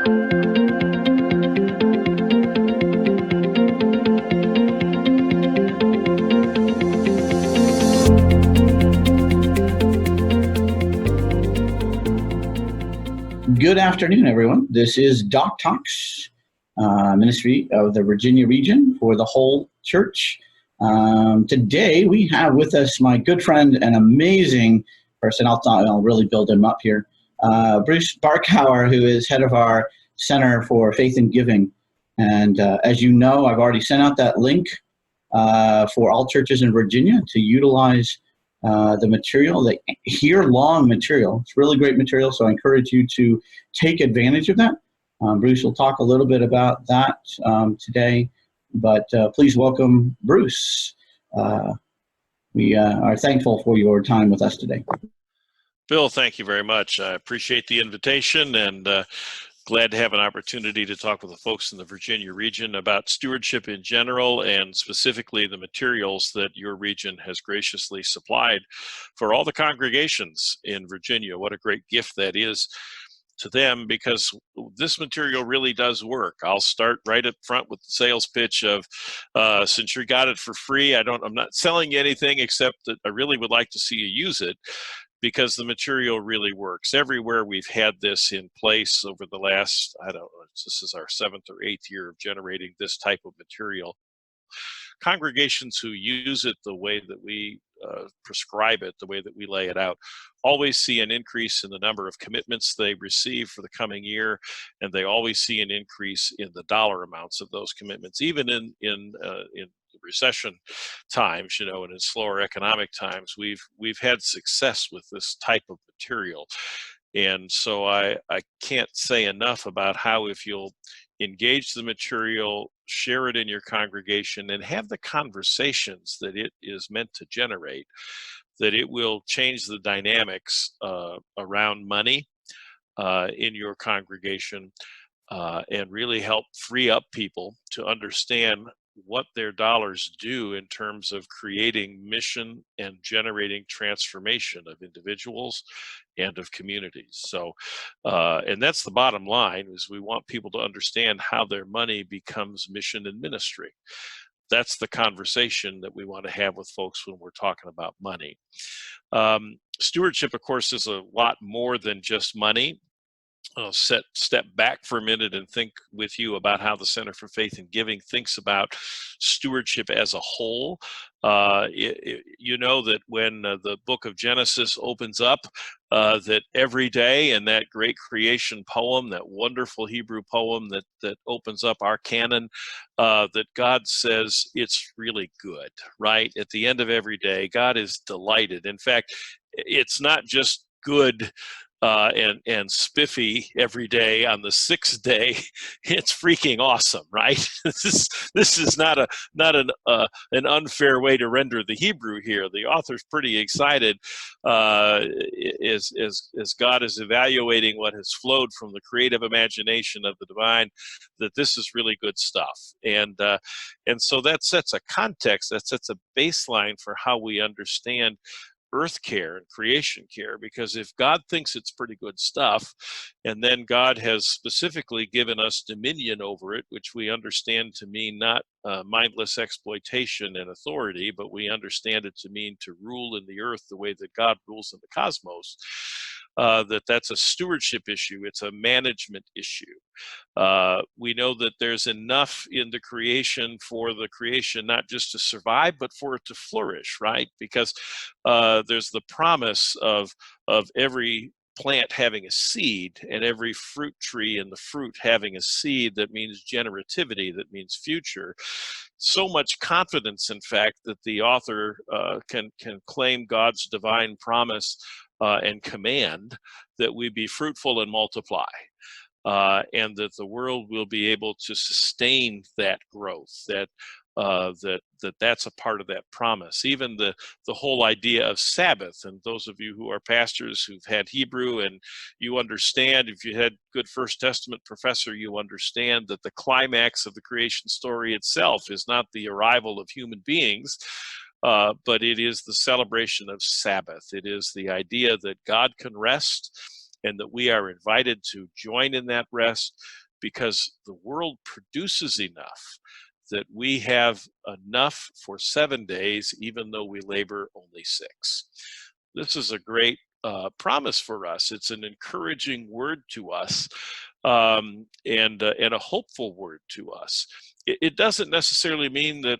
Good afternoon, everyone. This is DOCTALKS, Ministry of the Virginia region for the whole church. Today, we have with us my good friend and amazing person. I'll really build him up here. Bruce Barkhauer, who is head of our Center for Faith and Giving. And as you know, I've already sent out that link for all churches in Virginia to utilize the material, the year-long material. It's really great material, so I encourage you to take advantage of that. Bruce will talk a little bit about that today, but please welcome Bruce. We are thankful for your time with us today. Bill, thank you very much. I appreciate the invitation and glad to have an opportunity to talk with the folks in the Virginia region about stewardship in general and specifically the materials that your region has graciously supplied for all the congregations in Virginia. What a great gift that is to them, because this material really does work. I'll start right up front with the sales pitch of since you got it for free, I'm not selling you anything except that I really would like to see you use it, because the material really works. Everywhere we've had this in place over the last, this is our 7th or 8th year of generating this type of material. Congregations who use it the way that we prescribe it, the way that we lay it out, always see an increase in the number of commitments they receive for the coming year, and they always see an increase in the dollar amounts of those commitments, even in recession times, and in slower economic times. We've had success with this type of material. And so I can't say enough about how, if you'll engage the material, share it in your congregation, and have the conversations that it is meant to generate, that it will change the dynamics around money in your congregation and really help free up people to understand what their dollars do in terms of creating mission and generating transformation of individuals and of communities. So, and that's the bottom line, is we want people to understand how their money becomes mission and ministry. That's the conversation that we want to have with folks when we're talking about money. Stewardship, of course, is a lot more than just money. I'll step back for a minute and think with you about how the Center for Faith and Giving thinks about stewardship as a whole. You know that when the book of Genesis opens up, that every day in that great creation poem, that wonderful Hebrew poem that opens up our canon, that God says it's really good, right? At the end of every day, God is delighted. In fact, it's not just good and spiffy every day. On the 6th day, it's freaking awesome, right? This is not an unfair way to render the Hebrew here. The author's pretty excited as God is evaluating what has flowed from the creative imagination of the divine, that this is really good stuff. And so that sets a context, that sets a baseline for how we understand earth care and creation care, because if God thinks it's pretty good stuff, and then God has specifically given us dominion over it, which we understand to mean not mindless exploitation and authority, but we understand it to mean to rule in the earth the way that God rules in the cosmos, that's a stewardship issue. It's a management issue. We know that there's enough in the creation for the creation not just to survive, but for it to flourish, right? Because there's the promise of every plant having a seed, and every fruit tree and the fruit having a seed that means generativity, that means future. So much confidence, in fact, that the author can claim God's divine promise and command that we be fruitful and multiply, and that the world will be able to sustain that growth, that's a part of that promise. Even the whole idea of Sabbath, and those of you who are pastors who've had Hebrew, and you understand, if you had good First Testament professor, you understand that the climax of the creation story itself is not the arrival of human beings, but it is the celebration of Sabbath. It is the idea that God can rest and that we are invited to join in that rest because the world produces enough that we have enough for 7 days, even though we labor only 6. This is a great promise for us. It's an encouraging word to us, and a hopeful word to us. It doesn't necessarily mean that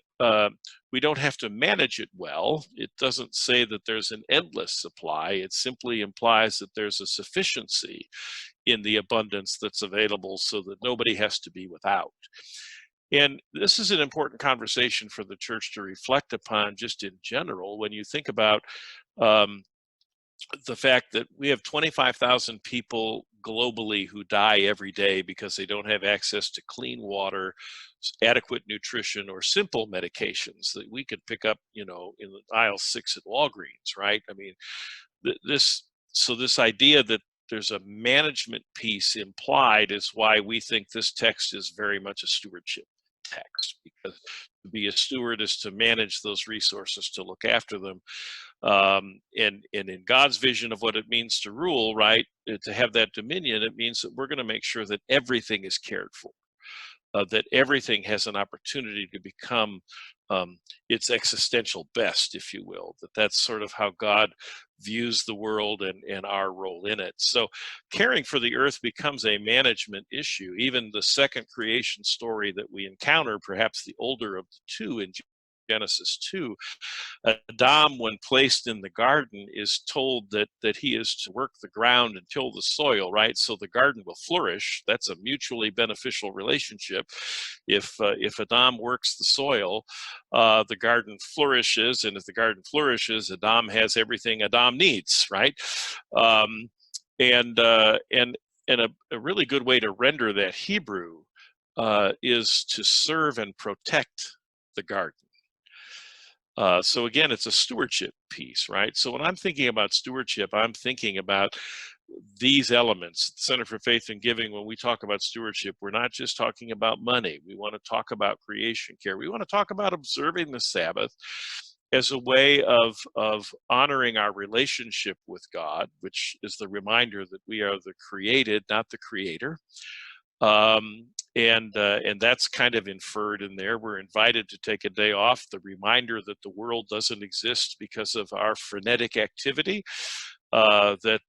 we don't have to manage it well. It doesn't say that there's an endless supply. It simply implies that there's a sufficiency in the abundance that's available so that nobody has to be without. And this is an important conversation for the church to reflect upon just in general when you think about the fact that we have 25,000 people globally who die every day because they don't have access to clean water, adequate nutrition, or simple medications that we could pick up, in aisle 6 at Walgreens, right? I mean, this idea that there's a management piece implied is why we think this text is very much a stewardship text, because to be a steward is to manage those resources, to look after them. And in God's vision of what it means to rule, right, to have that dominion, it means that we're going to make sure that everything is cared for, that everything has an opportunity to become its existential best, if you will, that's sort of how God views the world and our role in it. So caring for the earth becomes a management issue. Even the second creation story that we encounter, perhaps the older of the two in Genesis 2, Adam, when placed in the garden, is told that he is to work the ground and till the soil, right? So the garden will flourish. That's a mutually beneficial relationship. If Adam works the soil, the garden flourishes, and if the garden flourishes, Adam has everything Adam needs, right? And a really good way to render that Hebrew is to serve and protect the garden. So again, it's a stewardship piece, right? So when I'm thinking about stewardship, I'm thinking about these elements. Center for Faith and Giving, when we talk about stewardship, we're not just talking about money. We want to talk about creation care. We want to talk about observing the Sabbath as a way of honoring our relationship with God, which is the reminder that we are the created, not the creator. And that's kind of inferred in there. We're invited to take a day off, the reminder that the world doesn't exist because of our frenetic activity, that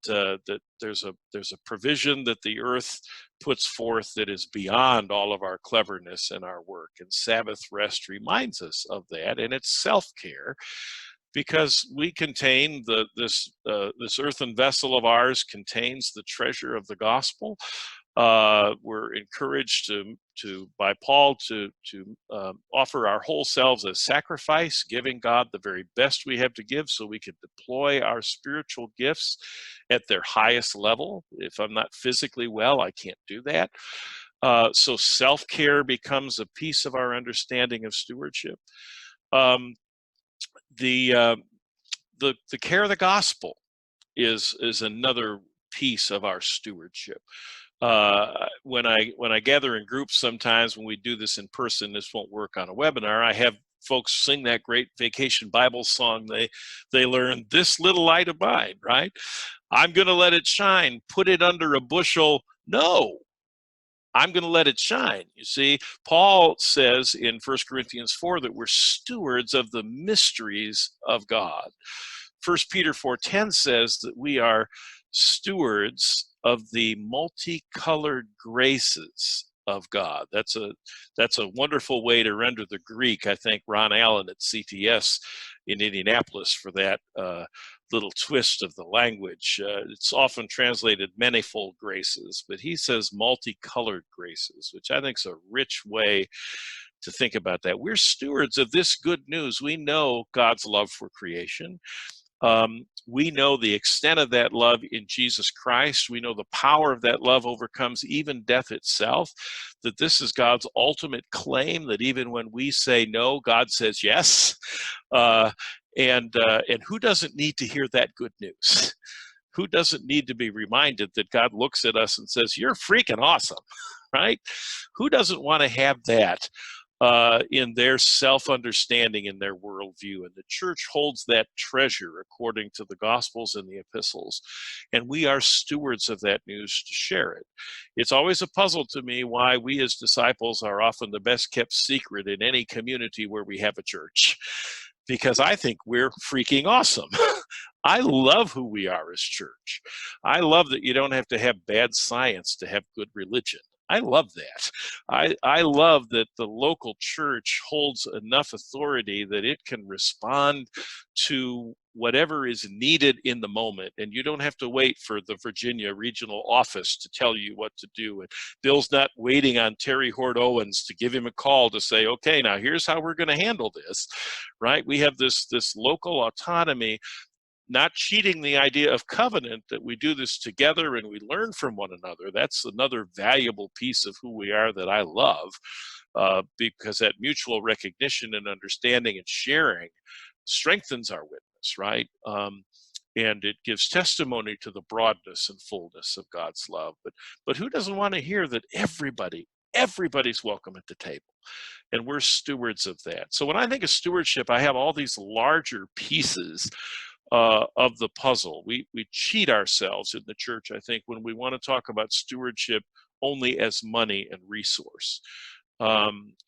there's a provision that the earth puts forth that is beyond all of our cleverness and our work. And Sabbath rest reminds us of that, and it's self-care, because we contain this earthen vessel of ours contains the treasure of the gospel. We're encouraged by Paul to offer our whole selves as sacrifice, giving God the very best we have to give so we can deploy our spiritual gifts at their highest level. If I'm not physically well, I can't do that. So self-care becomes a piece of our understanding of stewardship. The care of the gospel is another piece of our stewardship. When I gather in groups, sometimes when we do this in person, this won't work on a webinar, I have folks sing that great vacation Bible song they learn, "This little light of mine," right? I'm going to let it shine. Put it under a bushel. No, I'm going to let it shine. You see, Paul says in 1 Corinthians 4 that we're stewards of the mysteries of God. 1 Peter 4:10 says that we are stewards of the multicolored graces of God. That's a wonderful way to render the Greek. I thank Ron Allen at CTS in Indianapolis for that little twist of the language. It's often translated manifold graces, but he says multicolored graces, which I think is a rich way to think about that. We're stewards of this good news. We know God's love for creation. We know the extent of that love in Jesus Christ. We know the power of that love overcomes even death itself, that this is God's ultimate claim, that even when we say no, God says yes. And who doesn't need to hear that good news? Who doesn't need to be reminded that God looks at us and says, "You're freaking awesome," right? Who doesn't want to have that? in their self-understanding, in their worldview. And the church holds that treasure according to the Gospels and the epistles. And we are stewards of that news to share it. It's always a puzzle to me why we as disciples are often the best kept secret in any community where we have a church, because I think we're freaking awesome. I love who we are as church. I love that you don't have to have bad science to have good religion. I love that. I love that the local church holds enough authority that it can respond to whatever is needed in the moment. And you don't have to wait for the Virginia regional office to tell you what to do. And Bill's not waiting on Terry Hort Owens to give him a call to say, okay, now here's how we're going to handle this, right? We have this local autonomy, not cheating the idea of covenant, that we do this together and we learn from one another. That's another valuable piece of who we are that I love, because that mutual recognition and understanding and sharing strengthens our witness, right? And it gives testimony to the broadness and fullness of God's love. But who doesn't want to hear that everybody's welcome at the table? And we're stewards of that. So when I think of stewardship, I have all these larger pieces of the puzzle. We cheat ourselves in the church, I think, when we want to talk about stewardship only as money and resource.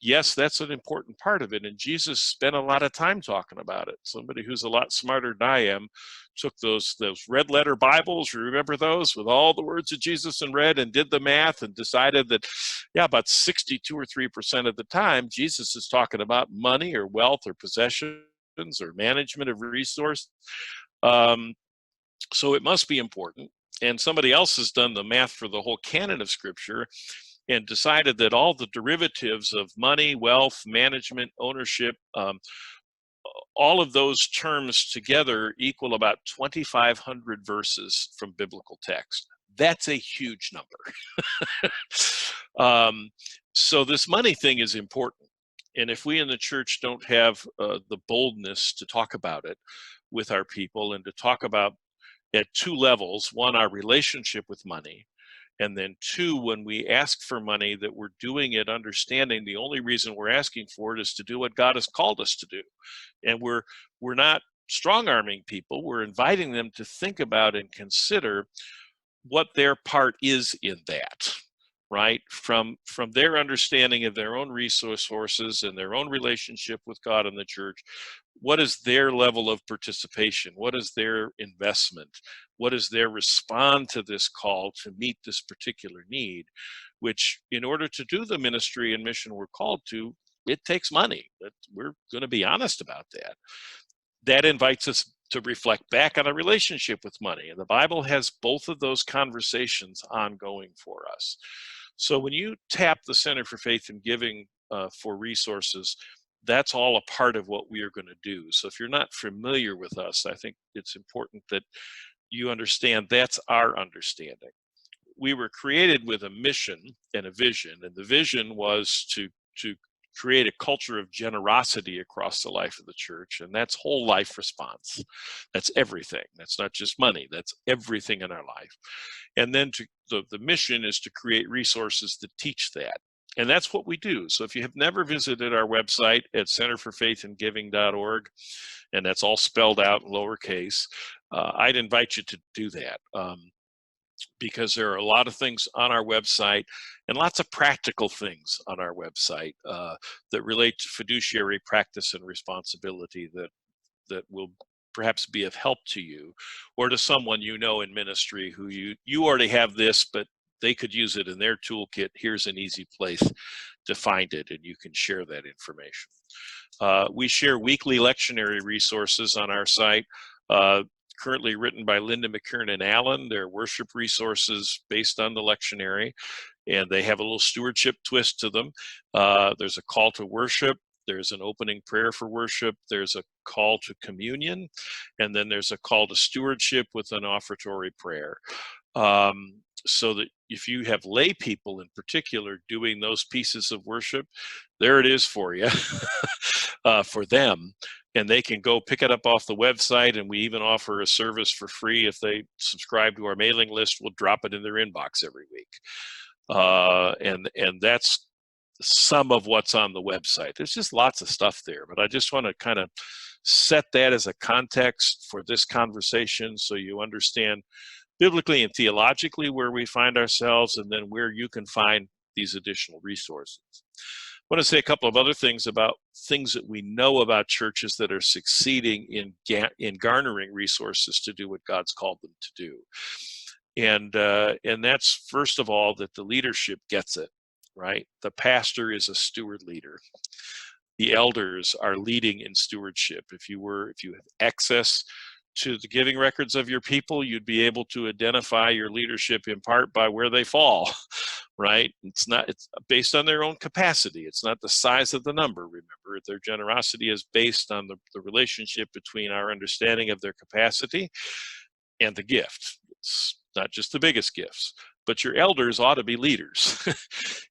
Yes, that's an important part of it, and Jesus spent a lot of time talking about it. Somebody who's a lot smarter than I am took those red letter Bibles, you remember those, with all the words of Jesus in red, and did the math and decided that, yeah, about 62 or 3% of the time, Jesus is talking about money or wealth or possessions or management of resource. So it must be important. And somebody else has done the math for the whole canon of Scripture and decided that all the derivatives of money, wealth, management, ownership, all of those terms together equal about 2,500 verses from biblical text. That's a huge number. So this money thing is important. And if we in the church don't have the boldness to talk about it with our people, and to talk about at two levels: one, our relationship with money, and then two, when we ask for money, that we're doing it understanding the only reason we're asking for it is to do what God has called us to do. And we're not strong-arming people. We're inviting them to think about and consider what their part is in that, right? From their understanding of their own resources and their own relationship with God and the church. What is their level of participation? What is their investment? What is their response to this call to meet this particular need? Which, in order to do the ministry and mission we're called to, it takes money. We're going to be honest about that. That invites us to reflect back on a relationship with money. And the Bible has both of those conversations ongoing for us. So when you tap the Center for Faith and Giving for resources, that's all a part of what we are going to do. So if you're not familiar with us, I think it's important that you understand that's our understanding. We were created with a mission and a vision, and the vision was to create a culture of generosity across the life of the church, and that's whole life response. That's everything. That's not just money. That's everything in our life. And then the mission is to create resources that teach that. And that's what we do. So if you have never visited our website at centerforfaithandgiving.org, and that's all spelled out in lowercase, I'd invite you to do that, because there are a lot of things on our website and lots of practical things on our website that relate to fiduciary practice and responsibility that will perhaps be of help to you or to someone you know in ministry who you already have this, but they could use it in their toolkit. Here's an easy place to find it, and you can share that information. We share weekly lectionary resources on our site, currently written by Linda McKiernan Allen. They're worship resources based on the lectionary, and they have a little stewardship twist to them. There's a call to worship. There's an opening prayer for worship. There's a call to communion, and then there's a call to stewardship with an offertory prayer. So that if you have lay people in particular doing those pieces of worship, there it is for you, for them. And they can go pick it up off the website, and we even offer a service for free. If they subscribe to our mailing list, we'll drop it in their inbox every week. And that's some of what's on the website. There's just lots of stuff there, but I just want to kind of set that as a context for this conversation so you understand biblically and theologically where we find ourselves, and then where you can find these additional resources. I want to say a couple of other things about things that we know about churches that are succeeding in garnering resources to do what God's called them to do. And that's, first of all, that the leadership gets it, right? The pastor is a steward leader. The elders are leading in stewardship. If you have access to the giving records of your people, you'd be able to identify your leadership in part by where they fall, right? It's based on their own capacity. It's not the size of the number. Remember, their generosity is based on the relationship between our understanding of their capacity and the gift. It's not just the biggest gifts, but your elders ought to be leaders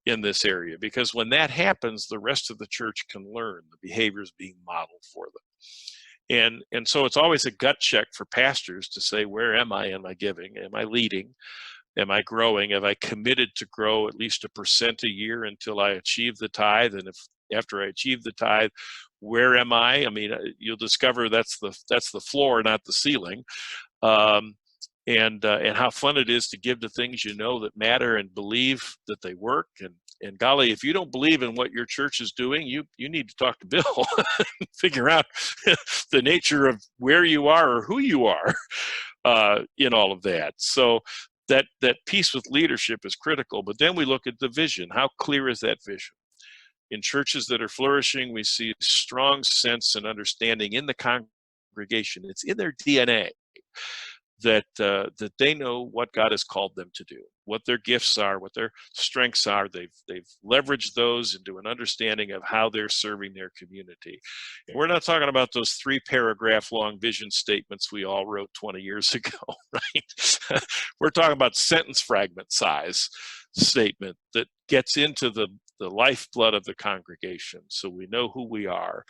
in this area, because when that happens, the rest of the church can learn the behaviors being modeled for them. And so it's always a gut check for pastors to say, where am I in my giving? Am I leading? Am I growing? Have I committed to grow at least 1% a year until I achieve the tithe? And if after I achieve the tithe, where am I? I mean, you'll discover that's the floor, not the ceiling. And how fun it is to give to things you know that matter and believe that they work. And golly, if you don't believe in what your church is doing, you need to talk to Bill and figure out the nature of where you are or who you are in all of that. So that piece with leadership is critical. But then we look at the vision. How clear is that vision? In churches that are flourishing, we see strong sense and understanding in the congregation. It's in their DNA. That they know what God has called them to do, what their gifts are, what their strengths are. They've leveraged those into an understanding of how they're serving their community. And we're not talking about those 3-paragraph long vision statements we all wrote 20 years ago, right? We're talking about sentence fragment size statement that gets into the lifeblood of the congregation, so we know who we are.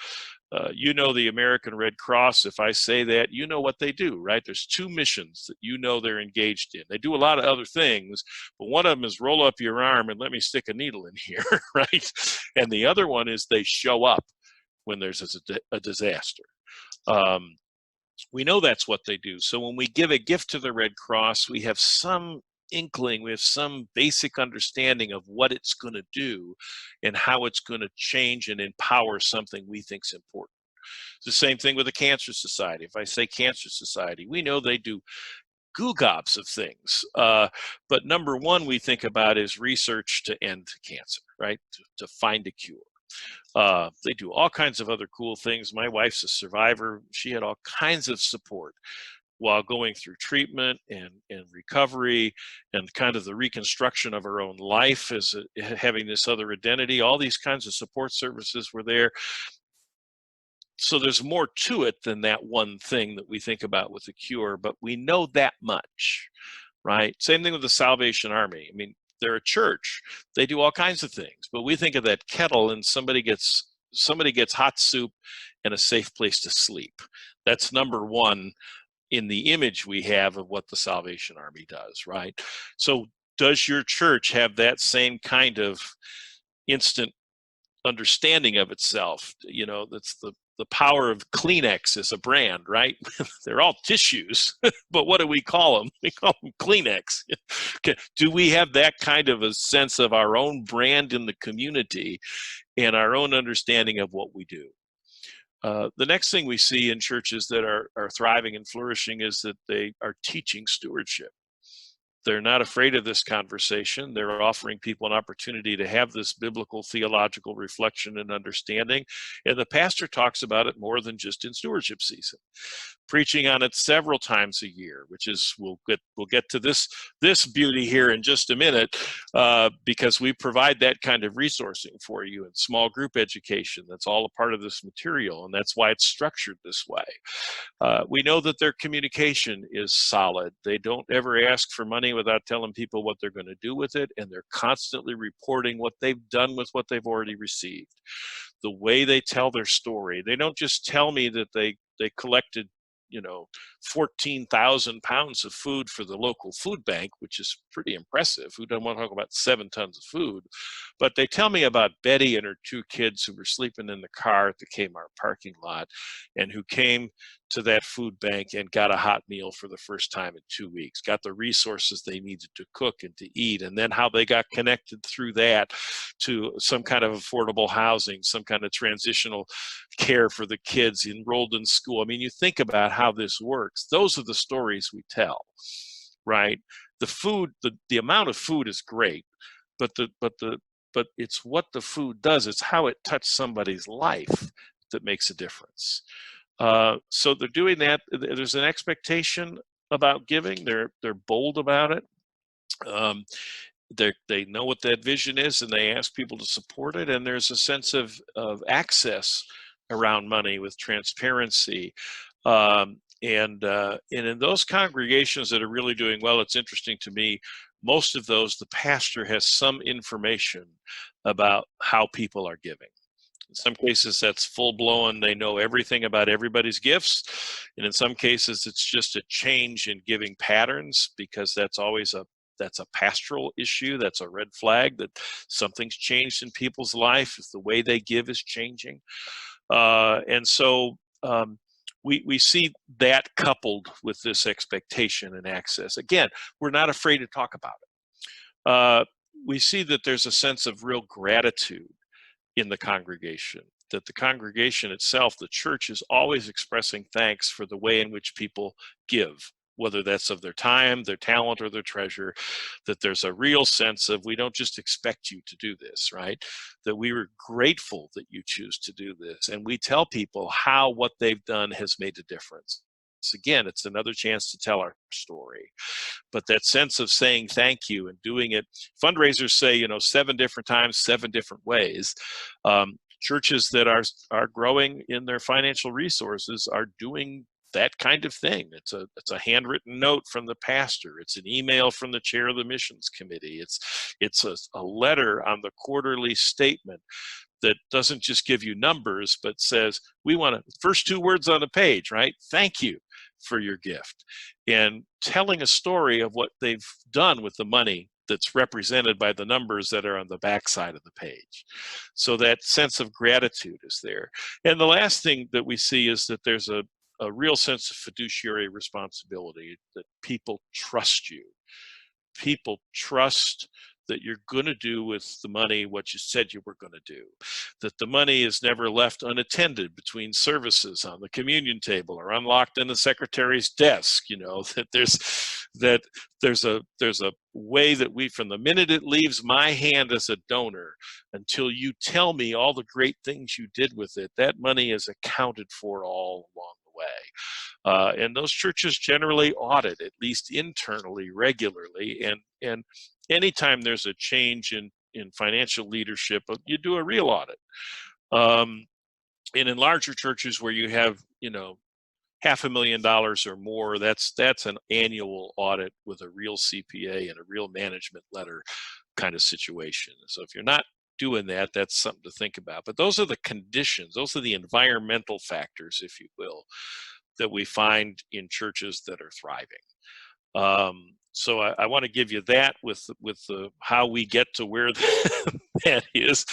You know the American Red Cross. If I say that, you know what they do, right? There's 2 missions that you know they're engaged in. They do a lot of other things, but one of them is roll up your arm and let me stick a needle in here, right? And the other one is they show up when there's a disaster. We know that's what they do. So when we give a gift to the Red Cross, we have some inkling, we have some basic understanding of what it's going to do and how it's going to change and empower something we think is important. It's the same thing with the Cancer Society. If I say Cancer Society, we know they do goo gobs of things. But number one we think about is research to end cancer, right? To find a cure. They do all kinds of other cool things. My wife's a survivor. She had all kinds of support while going through treatment and recovery and kind of the reconstruction of her own life as having this other identity. All these kinds of support services were there. So there's more to it than that one thing that we think about with the cure, but we know that much, right? Same thing with the Salvation Army. I mean, they're a church. They do all kinds of things, but we think of that kettle and somebody gets hot soup and a safe place to sleep. That's number one in the image we have of what the Salvation Army does, right? So does your church have that same kind of instant understanding of itself? You know, that's the power of Kleenex as a brand, right? They're all tissues, but what do we call them? We call them Kleenex. Okay. Do we have that kind of a sense of our own brand in the community and our own understanding of what we do? The next thing we see in churches that are thriving and flourishing is that they are teaching stewardship. They're not afraid of this conversation. They're offering people an opportunity to have this biblical theological reflection and understanding. And the pastor talks about it more than just in stewardship season, preaching on it several times a year, which is, we'll get to this beauty here in just a minute, because we provide that kind of resourcing for you in small group education. That's all a part of this material, and that's why it's structured this way. We know that their communication is solid. They don't ever ask for money without telling people what they're going to do with it, and they're constantly reporting what they've done with what they've already received. The way they tell their story, they don't just tell me that they collected 14,000 pounds of food for the local food bank, which is pretty impressive. Who doesn't want to talk about 7 tons of food? But they tell me about Betty and her 2 kids who were sleeping in the car at the Kmart parking lot, and who came to that food bank and got a hot meal for the first time in 2 weeks, got the resources they needed to cook and to eat, and then how they got connected through that to some kind of affordable housing, some kind of transitional care for the kids enrolled in school. I mean, you think about how this works. Those are the stories we tell, right? The food, the amount of food is great, but it's what the food does. It's how it touched somebody's life that makes a difference. So they're doing that. There's an expectation about giving. They're bold about it. They know what that vision is, and they ask people to support it. And there's a sense of access around money with transparency. And in those congregations that are really doing well, it's interesting to me, most of those, the pastor has some information about how people are giving. In some cases, that's full-blown. They know everything about everybody's gifts. And in some cases, it's just a change in giving patterns, because that's always that's a pastoral issue. That's a red flag that something's changed in people's life, if the way they give is changing. And so we see that coupled with this expectation and access. Again, we're not afraid to talk about it. We see that there's a sense of real gratitude in the congregation, that the congregation itself, the church, is always expressing thanks for the way in which people give, whether that's of their time, their talent, or their treasure, that there's a real sense of, we don't just expect you to do this, right? That we were grateful that you choose to do this. And we tell people how what they've done has made a difference. Again, it's another chance to tell our story. But that sense of saying thank you and doing it, fundraisers say, 7 different times, 7 different ways. Churches that are growing in their financial resources are doing that kind of thing. It's a handwritten note from the pastor. It's an email from the chair of the missions committee. It's a letter on the quarterly statement that doesn't just give you numbers, but says, we want to, first 2 words on the page, right? Thank you for your gift. And telling a story of what they've done with the money that's represented by the numbers that are on the backside of the page. So that sense of gratitude is there. And the last thing that we see is that there's a real sense of fiduciary responsibility, that people trust you. People trust that you're going to do with the money what you said you were going to do, that the money is never left unattended between services on the communion table or unlocked in the secretary's desk, that there's a way that we, from the minute it leaves my hand as a donor until you tell me all the great things you did with it, that money is accounted for all along the way. And those churches generally audit, at least internally, regularly, and anytime there's a change in financial leadership, you do a real audit. And in larger churches where you have, $500,000 or more, that's an annual audit with a real CPA and a real management letter kind of situation. So if you're not doing that, that's something to think about. But those are the conditions, those are the environmental factors, if you will, that we find in churches that are thriving. So I want to give you that with how we get to where that is.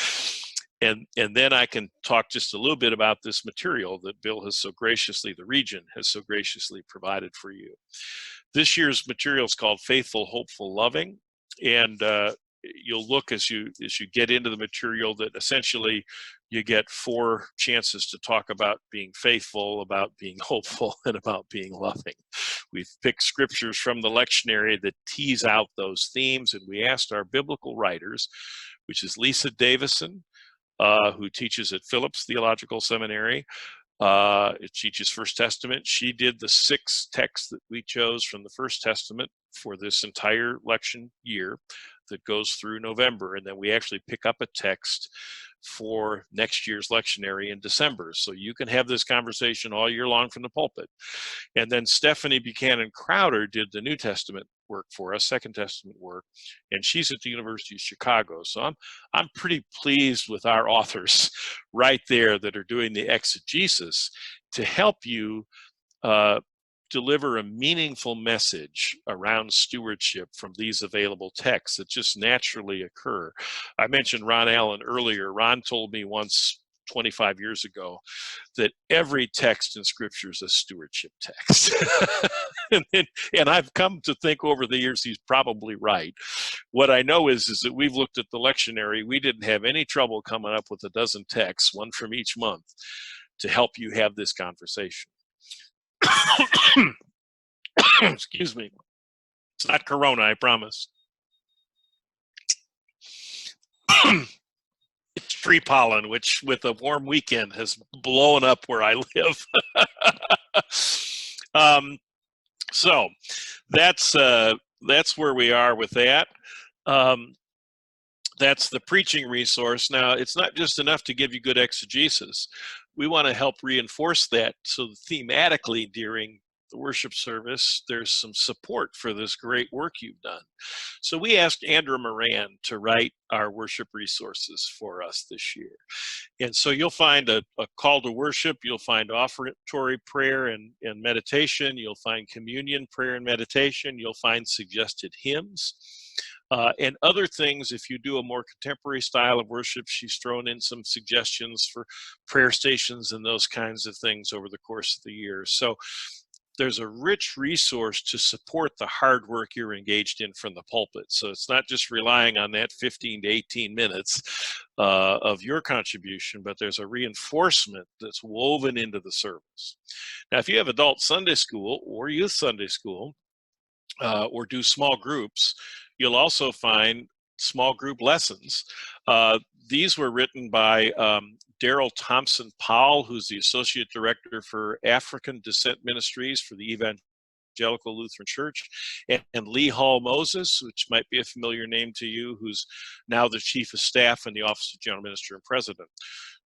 And then I can talk just a little bit about this material that Bill has so graciously, the region has so graciously provided for you. This year's material is called Faithful, Hopeful, Loving. And you'll look as you get into the material that essentially you get 4 chances to talk about being faithful, about being hopeful, and about being loving. We've picked scriptures from the lectionary that tease out those themes, and we asked our biblical writers, which is Lisa Davison, who teaches at Phillips Theological Seminary. It teaches First Testament. She did the 6 texts that we chose from the First Testament for this entire lection year that goes through November. And then we actually pick up a text for next year's lectionary in December. So you can have this conversation all year long from the pulpit. And then Stephanie Buchanan Crowder did the New Testament work for us, Second Testament work, and she's at the University of Chicago. So I'm pretty pleased with our authors right there that are doing the exegesis to help you deliver a meaningful message around stewardship from these available texts that just naturally occur. I mentioned Ron Allen earlier. Ron told me once 25 years ago that every text in Scripture is a stewardship text. and I've come to think over the years he's probably right. What I know is that we've looked at the lectionary. We didn't have any trouble coming up with a dozen texts, one from each month, to help you have this conversation. Excuse me. It's not Corona, I promise. It's tree pollen, which with a warm weekend has blown up where I live. So that's where we are with that. That's the preaching resource. Now, it's not just enough to give you good exegesis. We want to help reinforce that so thematically during the worship service, there's some support for this great work you've done. So we asked Andrew Moran to write our worship resources for us this year. And so you'll find a call to worship, you'll find offertory prayer and meditation, you'll find communion prayer and meditation, you'll find suggested hymns. And other things, if you do a more contemporary style of worship, she's thrown in some suggestions for prayer stations and those kinds of things over the course of the year. So there's a rich resource to support the hard work you're engaged in from the pulpit. So it's not just relying on that 15 to 18 minutes of your contribution, but there's a reinforcement that's woven into the service. Now, if you have adult Sunday school or youth Sunday school, or do small groups, you'll also find small group lessons. These were written by Daryl Thompson Powell, who's the Associate Director for African Descent Ministries for the Evangelical Lutheran Church, and Lee Hall Moses, which might be a familiar name to you, who's now the Chief of Staff in the Office of General Minister and President.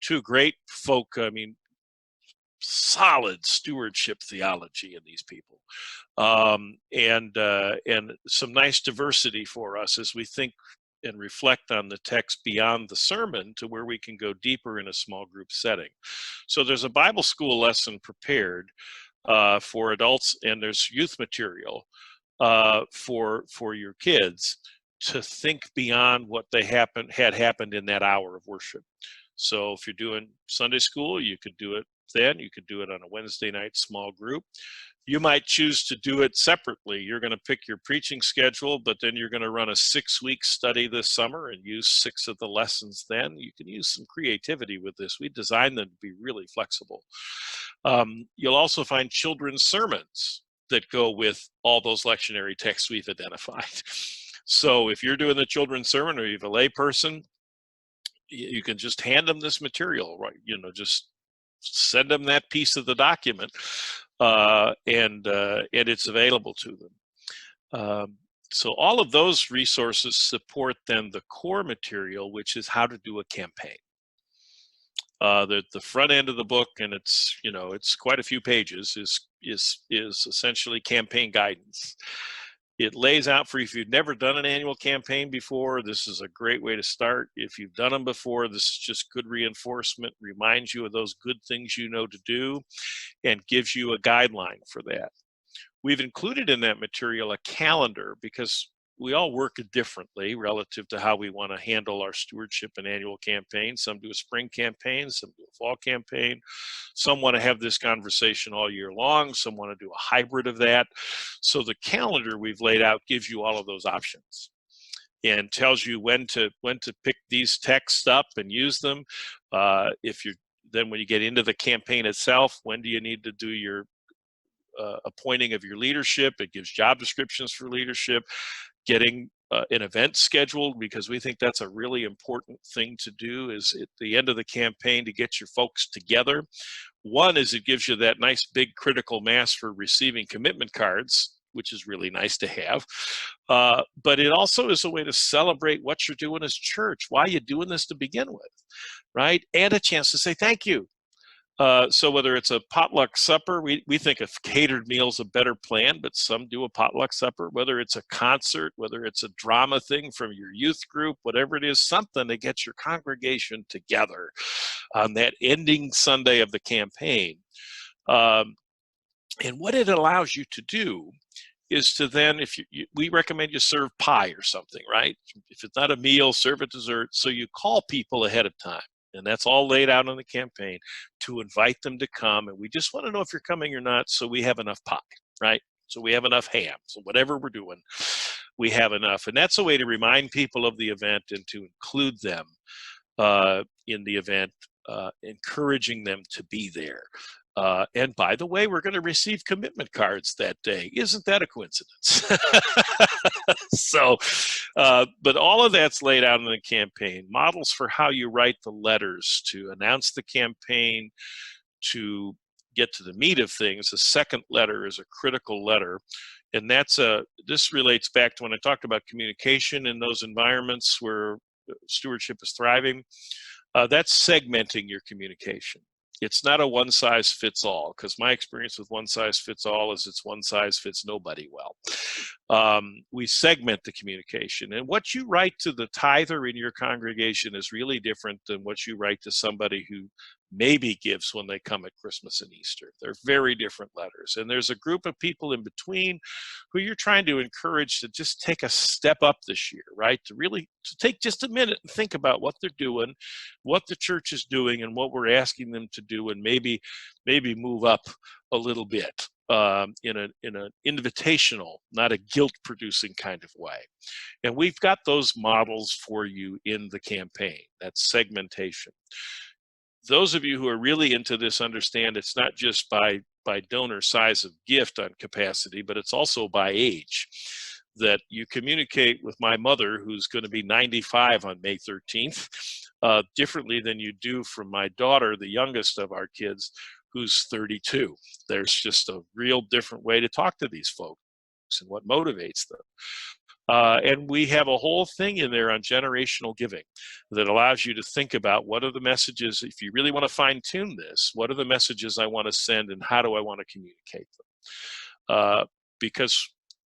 Two great folk, I mean, solid stewardship theology in these people, and some nice diversity for us as we think and reflect on the text beyond the sermon to where we can go deeper in a small group setting. So there's a Bible school lesson prepared for adults, and there's youth material for your kids to think beyond what had happened in that hour of worship. So if you're doing Sunday school, you could do it then. You could do it on a Wednesday night small group. You might choose to do it separately. You're going to pick your preaching schedule, but then you're going to run a 6-week study this summer and use 6 of the lessons then. You can use some creativity with this. We designed them to be really flexible. You'll also find children's sermons that go with all those lectionary texts we've identified. So if you're doing the children's sermon or you have a lay person, you can just hand them this material, right? You know, just send them that piece of the document, and it's available to them. So all of those resources support then the core material, which is how to do a campaign. The front end of the book, and it's quite a few pages, is essentially campaign guidance. It lays out for you, if you've never done an annual campaign before, this is a great way to start. If you've done them before, this is just good reinforcement, reminds you of those good things you know to do, and gives you a guideline for that. We've included in that material a calendar because we all work differently relative to how we want to handle our stewardship and annual campaign. Some do a spring campaign, some do a fall campaign. Some want to have this conversation all year long. Some want to do a hybrid of that. So the calendar we've laid out gives you all of those options and tells you when to pick these texts up and use them. Then when you get into the campaign itself, when do you need to do your appointing of your leadership? It gives job descriptions for leadership. Getting an event scheduled, because we think that's a really important thing to do, is at the end of the campaign to get your folks together. One is it gives you that nice big critical mass for receiving commitment cards, which is really nice to have. But it also is a way to celebrate what you're doing as church, why you're doing this to begin with, right? And a chance to say thank you. So whether it's a potluck supper, we think a catered meal is a better plan, but some do a potluck supper. Whether it's a concert, whether it's a drama thing from your youth group, whatever it is, something to get your congregation together on that ending Sunday of the campaign. And what it allows you to do is to then, if we recommend you serve pie or something, right? If it's not a meal, serve a dessert. So you call people ahead of time. And that's all laid out on the campaign to invite them to come. And we just want to know if you're coming or not, so we have enough pie, right? So we have enough ham. So whatever we're doing, we have enough. And that's a way to remind people of the event and to include them in the event, encouraging them to be there. And by the way, we're going to receive commitment cards that day. Isn't that a coincidence? So, but all of that's laid out in the campaign. Models for how you write the letters to announce the campaign, to get to the meat of things. The second letter is a critical letter. And this relates back to when I talked about communication in those environments where stewardship is thriving. That's segmenting your communication. It's not a one size fits all, because my experience with one size fits all is it's one size fits nobody well. We segment the communication, and what you write to the tither in your congregation is really different than what you write to somebody who maybe gives when they come at Christmas and Easter. They're very different letters, and there's a group of people in between who you're trying to encourage to just take a step up this year, right? To take just a minute and think about what they're doing, what the church is doing, and what we're asking them to do, and maybe move up a little bit in an invitational, not a guilt-producing kind of way. And we've got those models for you in the campaign. That's segmentation. Those of you who are really into this understand it's not just by donor size of gift on capacity, but it's also by age. That you communicate with my mother, who's going to be 95 on May 13th, differently than you do from my daughter, the youngest of our kids, who's 32. There's just a real different way to talk to these folks and what motivates them. And we have a whole thing in there on generational giving that allows you to think about what are the messages, if you really want to fine tune this, what are the messages I want to send and how do I want to communicate them? Because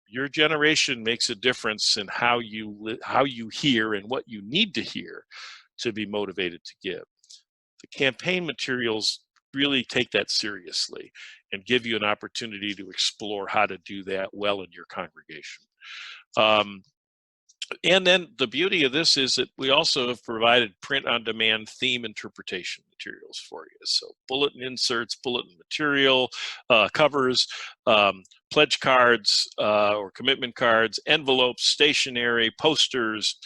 your generation makes a difference in how you hear and what you need to hear to be motivated to give. The campaign materials really take that seriously and give you an opportunity to explore how to do that well in your congregation. And then the beauty of this is that we also have provided print-on-demand theme interpretation materials for you. So bulletin inserts, bulletin material, covers, pledge cards or commitment cards, envelopes, stationery, posters,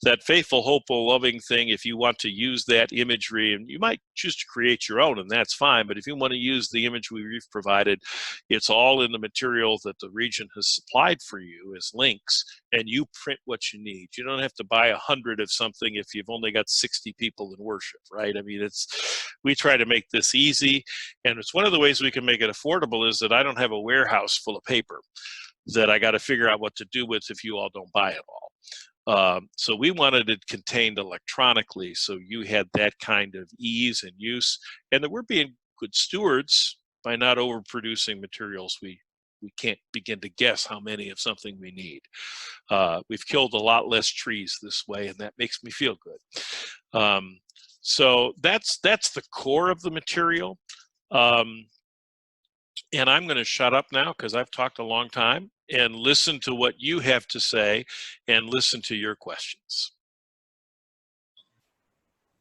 that faithful, hopeful, loving thing. If you want to use that imagery, and you might choose to create your own, and that's fine, but if you want to use the imagery we've provided, it's all in the material that the region has supplied for you as links, and you print what you need. You don't have to buy 100 of something if you've only got 60 people in worship, right? I mean, we try to make this easy, and it's one of the ways we can make it affordable is that I don't have a warehouse full of paper that I got to figure out what to do with if you all don't buy it all. So we wanted it contained electronically, so you had that kind of ease and use, and that we're being good stewards by not overproducing materials. We can't begin to guess how many of something we need. We've killed a lot less trees this way, and that makes me feel good. So that's the core of the material. And I'm going to shut up now because I've talked a long time and listen to what you have to say and listen to your questions.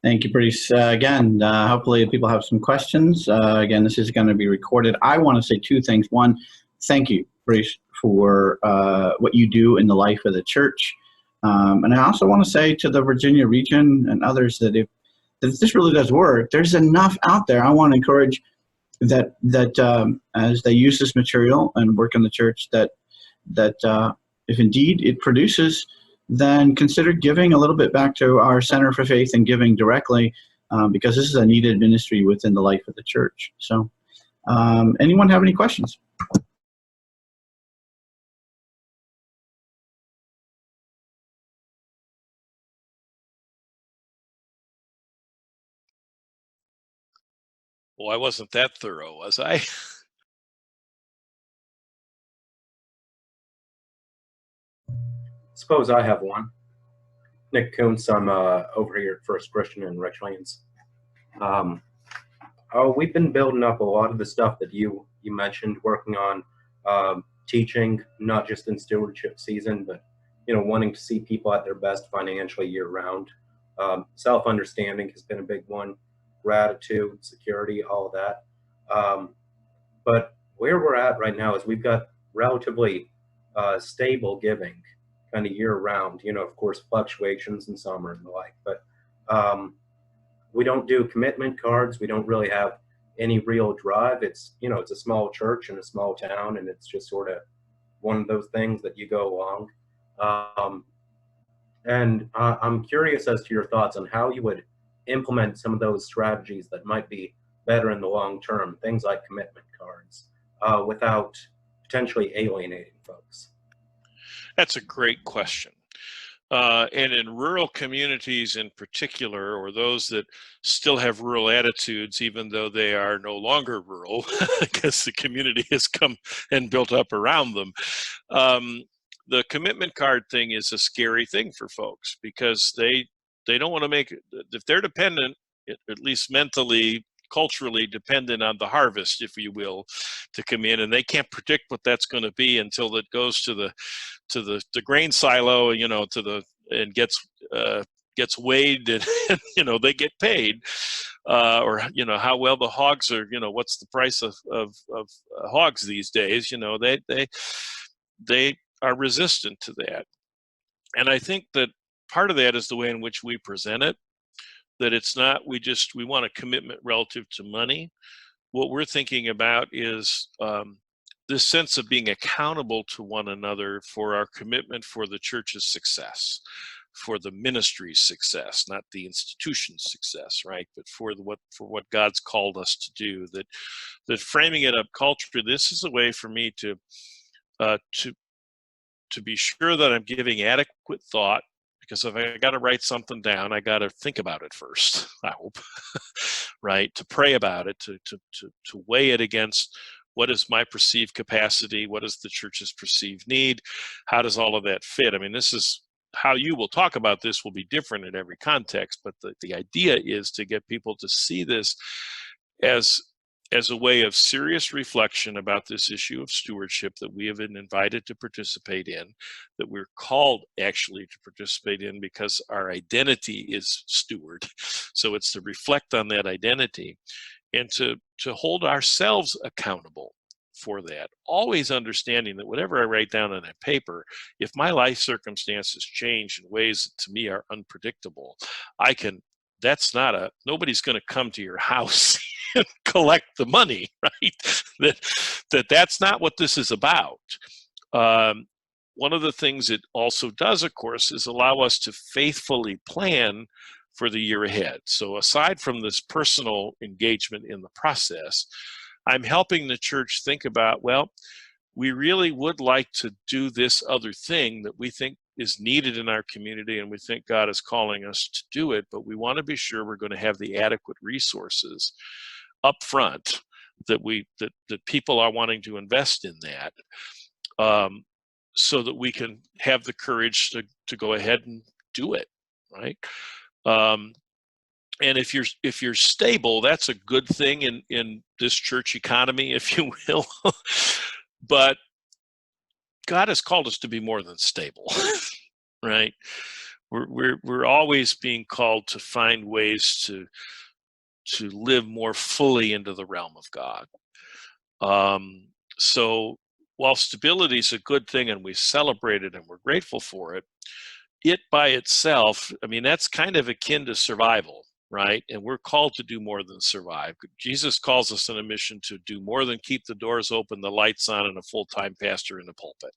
Thank you, Bruce. Again, hopefully people have some questions. Again, this is going to be recorded. I want to say two things. One, thank you, Bruce, for what you do in the life of the church. And I also want to say to the Virginia region and others that if this really does work, there's enough out there. I want to encourage that as they use this material and work in the church, that if indeed it produces, then consider giving a little bit back to our Center for Faith and Giving directly, because this is a needed ministry within the life of the church. So anyone have any questions? Well, I wasn't that thorough, was I? Suppose I have one. Nick Kuntz, I'm over here at First Christian in Richlands. I Oh, we've been building up a lot of the stuff that you mentioned, working on teaching, not just in stewardship season, but wanting to see people at their best financially year round. Self-understanding has been a big one, gratitude, security, all of that. But where we're at right now is we've got relatively stable giving kind of year round, of course, fluctuations in summer and the like, but we don't do commitment cards. We don't really have any real drive. It's a small church in a small town, and it's just sort of one of those things that you go along. And I'm curious as to your thoughts on how you would implement some of those strategies that might be better in the long term, things like commitment cards, without potentially alienating folks. That's a great question. And in rural communities in particular, or those that still have rural attitudes, even though they are no longer rural, because the community has come and built up around them, the commitment card thing is a scary thing for folks, because they don't want to make it, if they're dependent, at least mentally, culturally dependent on the harvest, if you will, to come in, and they can't predict what that's going to be until it goes to the grain silo, and gets weighed, and they get paid, or how well the hogs are, what's the price of hogs these days? They are resistant to that, and I think that part of that is the way in which we present it. That it's not we want a commitment relative to money. What we're thinking about is this sense of being accountable to one another for our commitment for the church's success, for the ministry's success, not the institution's success, right? But for what God's called us to do. That framing it up culturally, this is a way for me to be sure that I'm giving adequate thought. Because if I got to write something down, I got to think about it first, I hope, right? To pray about it, to weigh it against what is my perceived capacity, what is the church's perceived need, how does all of that fit? I mean, this is how you will talk about this will be different in every context, but the idea is to get people to see this as a way of serious reflection about this issue of stewardship that we have been invited to participate in, that we're called actually to participate in because our identity is steward. So it's to reflect on that identity and to hold ourselves accountable for that, always understanding that whatever I write down on that paper, if my life circumstances change in ways that to me are unpredictable, nobody's going to come to your house and collect the money, right? That's not what this is about. One of the things it also does, of course, is allow us to faithfully plan for the year ahead. So aside from this personal engagement in the process, I'm helping the church think about, well, we really would like to do this other thing that we think is needed in our community, and we think God is calling us to do it, but we want to be sure we're going to have the adequate resources up front that people are wanting to invest in that, so that we can have the courage to go ahead and do it, right? And if you're stable, that's a good thing in this church economy, if you will. But God has called us to be more than stable, right? We're always being called to find ways to live more fully into the realm of God. So while stability is a good thing and we celebrate it and we're grateful for it, it by itself, I mean, that's kind of akin to survival, right? And we're called to do more than survive. Jesus calls us on a mission to do more than keep the doors open, the lights on, and a full-time pastor in the pulpit,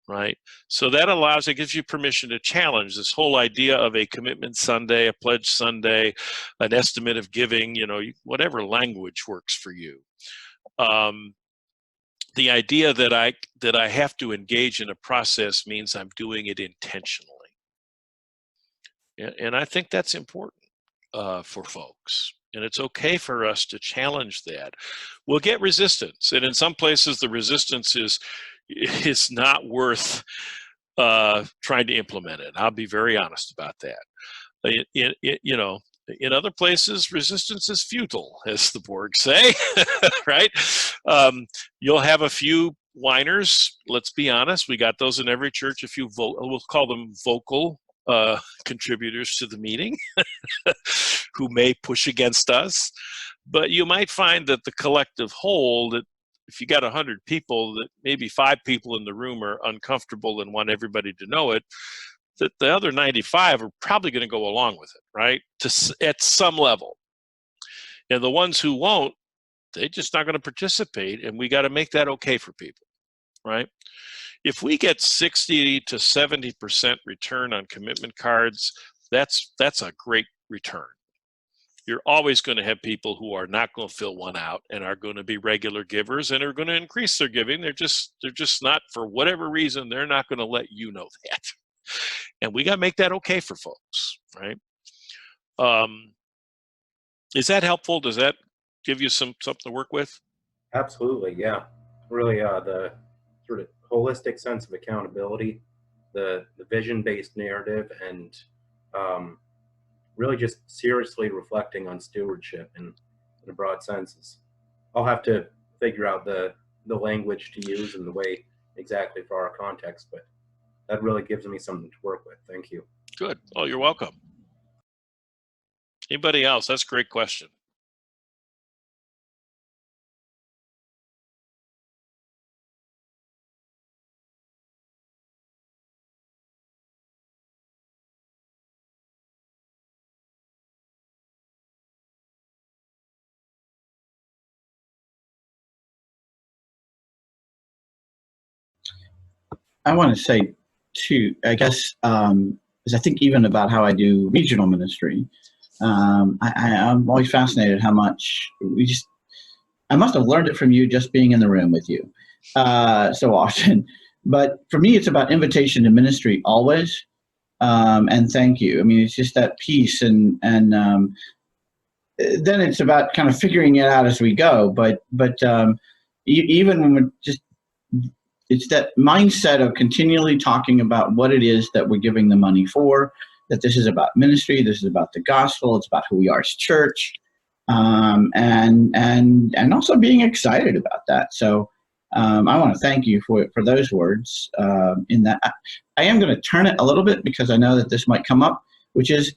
right? So that gives you permission to challenge this whole idea of a commitment Sunday, a pledge Sunday, an estimate of giving, whatever language works for you. The idea that I have to engage in a process means I'm doing it intentionally. And I think that's important for folks. And it's okay for us to challenge that. We'll get resistance. And in some places, the resistance is not worth trying to implement it. I'll be very honest about that. In other places, resistance is futile, as the Borg say, right? You'll have a few whiners. Let's be honest. We got those in every church. A few, we'll call them vocal contributors to the meeting who may push against us. But you might find that the collective whole, that if you got 100 people, that maybe 5 people in the room are uncomfortable and want everybody to know it, that the other 95 are probably going to go along with it, right? At some level. And the ones who won't, they're just not going to participate, and we got to make that okay for people, right? If we get 60 to 70% return on commitment cards, that's a great return. You're always going to have people who are not going to fill one out and are going to be regular givers and are going to increase their giving. They're just not, for whatever reason, they're not going to let you know that. And we got to make that okay for folks, right? Is that helpful? Does that give you something to work with? Absolutely, yeah. Really, the sort of holistic sense of accountability, the vision-based narrative, and really just seriously reflecting on stewardship in a broad sense. I'll have to figure out the language to use and the way exactly for our context, but that really gives me something to work with. Thank you. Good. Oh, you're welcome. Anybody else? That's a great question. I want to say too, I guess, is I think even about how I do regional ministry. I'm always fascinated how much I must have learned it from you just being in the room with you so often. But for me, it's about invitation to ministry always, and thank you. I mean, it's just that piece, and then it's about kind of figuring it out as we go. But even when we're just, it's that mindset of continually talking about what it is that we're giving the money for, that this is about ministry, this is about the gospel, it's about who we are as church, and also being excited about that. So I want to thank you for those words. In that, I am going to turn it a little bit because I know that this might come up, which is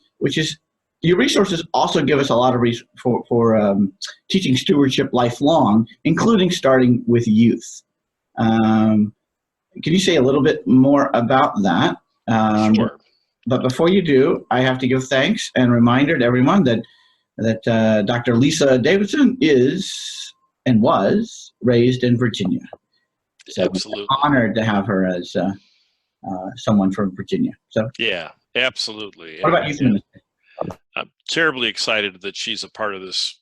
your resources also give us a lot of for teaching stewardship lifelong, including starting with youth. Can you say a little bit more about that? Sure. But before you do, I have to give thanks and reminder to everyone that Dr. Lisa Davidson is and was raised in Virginia. So absolutely. We're honored to have her as someone from Virginia. So yeah, absolutely. What about youth ministry? I'm terribly excited that she's a part of this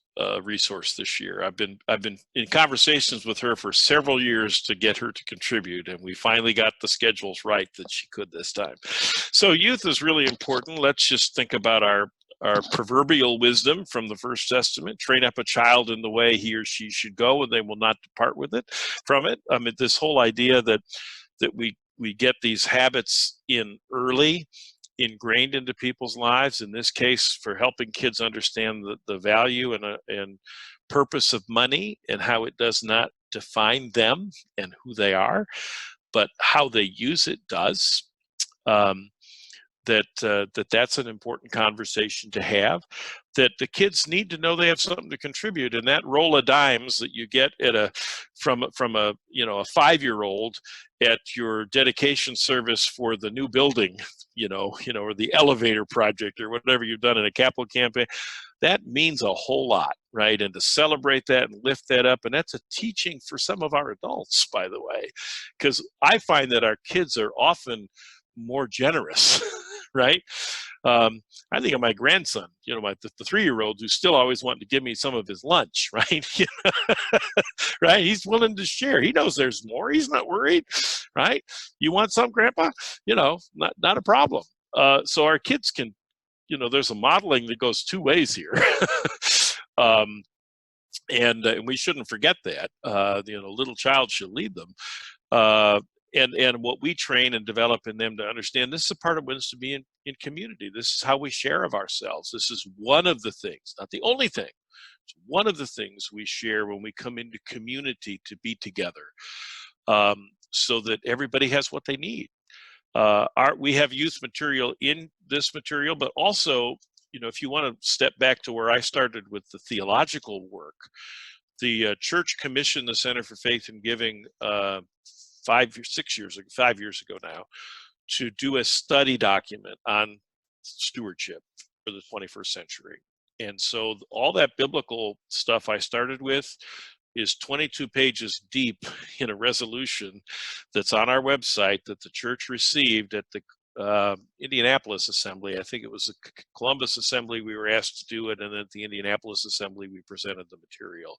resource this year. I've been in conversations with her for several years to get her to contribute, and we finally got the schedules right that she could this time. So youth is really important. Let's just think about our proverbial wisdom from the First Testament: train up a child in the way he or she should go, and they will not depart from it. I mean, this whole idea that we get these habits in early, ingrained into people's lives, in this case for helping kids understand the value and purpose of money and how it does not define them and who they are, but how they use it does. That's an important conversation to have, that the kids need to know they have something to contribute, and that roll of dimes that you get from a 5-year-old at your dedication service for the new building, or the elevator project or whatever you've done in a capital campaign, that means a whole lot, right? And to celebrate that and lift that up, and that's a teaching for some of our adults, by the way, because I find that our kids are often more generous, right? I think of my grandson, the 3-year-old who's still always wanting to give me some of his lunch, right? Right? He's willing to share. He knows there's more. He's not worried, right? You want some, Grandpa? Not a problem. So our kids can, there's a modeling that goes 2 ways here. And we shouldn't forget that. Little child should lead them. and what we train and develop in them to understand, this is a part of what it is to be in community. This is how we share of ourselves. This is one of the things, not the only thing. It's one of the things we share when we come into community to be together, so that everybody has what they need. We have youth material in this material, but also, if you want to step back to where I started with the theological work, the church commissioned the Center for Faith and Giving 5 years ago now, to do a study document on stewardship for the 21st century. And so all that biblical stuff I started with is 22 pages deep in a resolution that's on our website that the church received at the Indianapolis Assembly. I think it was the Columbus Assembly we were asked to do it, and then at the Indianapolis Assembly we presented the material.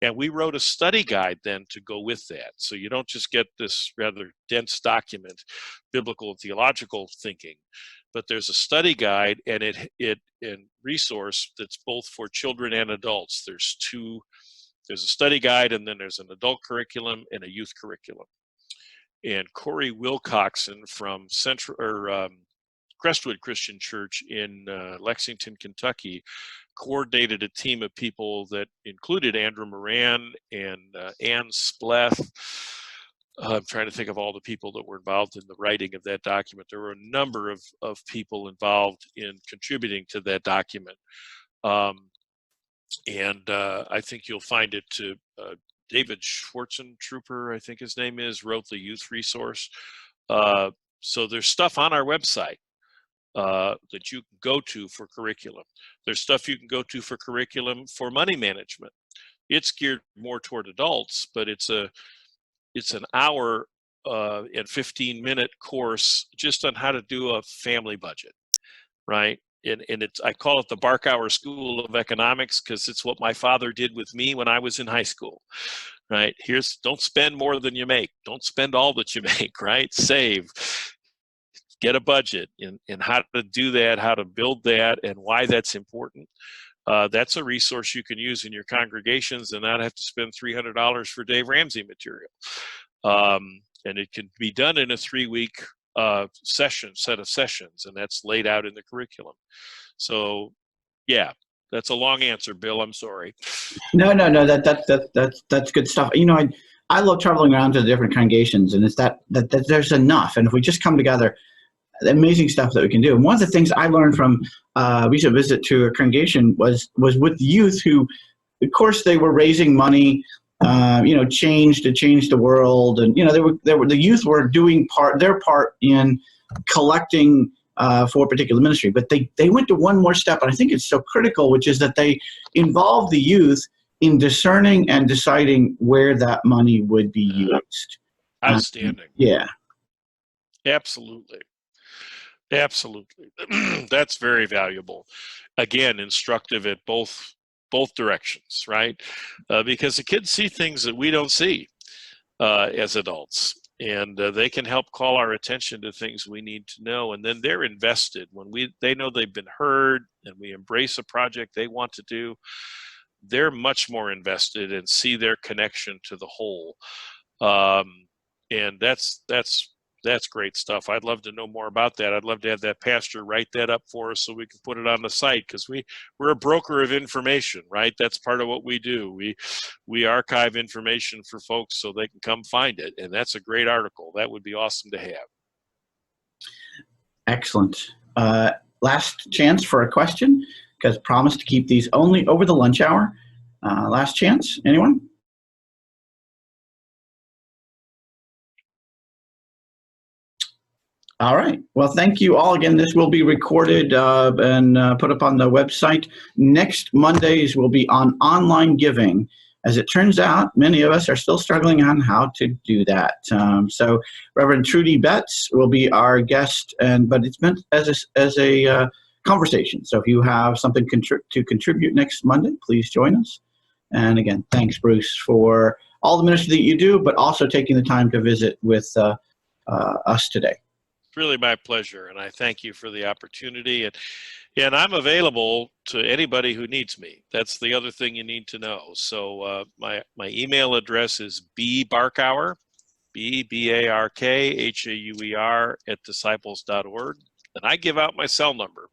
And we wrote a study guide then to go with that. So you don't just get this rather dense document, biblical and theological thinking, but there's a study guide and and resource that's both for children and adults. There's a study guide, and then there's an adult curriculum and a youth curriculum. And Corey Wilcoxon from Crestwood Christian Church in Lexington, Kentucky, coordinated a team of people that included Andrew Moran and Ann Spleth. I'm trying to think of all the people that were involved in the writing of that document. There were a number of people involved in contributing to that document. And I think you'll find it to David Schwarzentrooper, I think his name is, wrote the youth resource. So there's stuff on our website that you can go to for curriculum. There's stuff you can go to for curriculum for money management. It's geared more toward adults, but it's an hour and 15-minute course just on how to do a family budget, right? And I call it the Barkhauer School of Economics because it's what my father did with me when I was in high school, right? Don't spend more than you make. Don't spend all that you make, right? Save, get a budget, and how to do that, how to build that, and why that's important. That's a resource you can use in your congregations and not have to spend $300 for Dave Ramsey material. And it can be done in a 3-week set of sessions, and that's laid out in the curriculum. So yeah, that's a long answer, Bill. I'm sorry. No, that's good stuff. I love traveling around to the different congregations, and it's that there's enough, and if we just come together, the amazing stuff that we can do. And one of the things I learned from a recent visit to a congregation was with youth who, of course, they were raising money, to change the world, and the youth were doing their part in collecting for a particular ministry. But they went to one more step, and I think it's so critical, which is that they involved the youth in discerning and deciding where that money would be used. Outstanding. Yeah. Absolutely. That's very valuable. Again, instructive at both directions, right? Because the kids see things that we don't see as adults, and they can help call our attention to things we need to know, and then they're invested when they know they've been heard and we embrace a project they want to do. They're much more invested and see their connection to the whole, and that's great stuff. I'd love to know more about that. I'd love to have that pastor write that up for us so we can put it on the site, because we're a broker of information, right? That's part of what we do. We archive information for folks so they can come find it, and that's a great article. That would be awesome to have. Excellent. Last chance for a question, because promise to keep these only over the lunch hour. Last chance. Anyone? All right. Well, thank you all again. This will be recorded and put up on the website. Next Mondays will be on online giving. As it turns out, many of us are still struggling on how to do that. So Reverend Trudy Betts will be our guest, but it's meant as a conversation. So if you have something to contribute next Monday, please join us. And again, thanks, Bruce, for all the ministry that you do, but also taking the time to visit with us today. Really my pleasure, and I thank you for the opportunity, and I'm available to anybody who needs me. That's the other thing you need to know. So my email address is bbarkhauer, BARKHAUER @disciples.org. And I give out my cell number,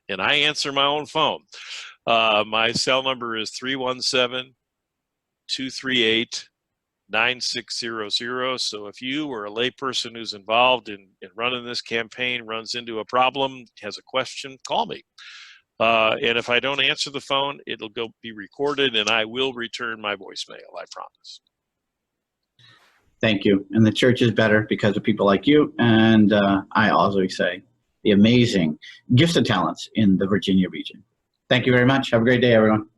and I answer my own phone. My cell number is 317-238-9600. So if you or a layperson who's involved in running this campaign runs into a problem, has a question, call me. And if I don't answer the phone, it'll be recorded, and I will return my voicemail, I promise. Thank you. And the church is better because of people like you. And I always say the amazing gifts and talents in the Virginia region. Thank you very much. Have a great day, everyone.